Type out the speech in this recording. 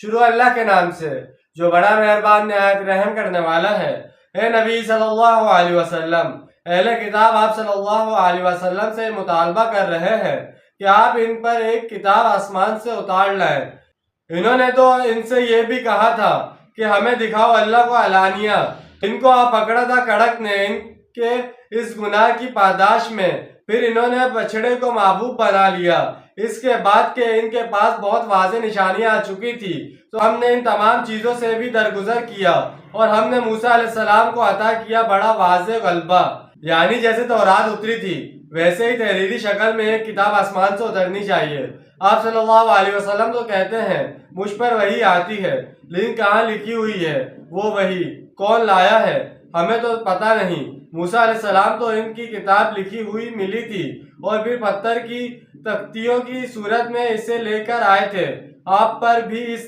شروع اللہ کے نام سے جو بڑا مہربان نہایت رحم کرنے والا ہے۔ اے نبی صلی اللہ علیہ وسلم، اہل کتاب آپ صلی اللہ علیہ وسلم سے مطالبہ کر رہے ہیں کہ آپ ان پر ایک کتاب آسمان سے اتار لائیں۔ انہوں نے تو ان سے یہ بھی کہا تھا کہ ہمیں دکھاؤ اللہ کو علانیہ۔ ان کو آ پکڑا تھا کڑک نے ان کے اس گناہ کی پاداش میں، پھر انہوں نے بچڑے کو معبود بنا لیا۔ اس کے بعد کہ ان کے پاس بہت واضح نشانیاں آ چکی تھی تو ہم نے ان تمام چیزوں سے بھی درگزر کیا، اور ہم نے موسیٰ علیہ السلام کو عطا کیا بڑا واضح غلبہ، یعنی جیسے تورات اتری تھی ویسے ہی تحریری شکل میں ایک کتاب آسمان سے اترنی چاہیے۔ آپ صلی اللہ علیہ وسلم تو کہتے ہیں مجھ پر وحی آتی ہے، لیکن کہاں لکھی ہوئی ہے وہ وحی؟ کون لایا ہے؟ ہمیں تو پتہ نہیں۔ موسیٰ علیہ السلام تو ان کی کتاب لکھی ہوئی ملی تھی اور پھر پتھر کی تختیوں کی صورت میں اسے لے کر آئے تھے۔ آپ پر بھی اس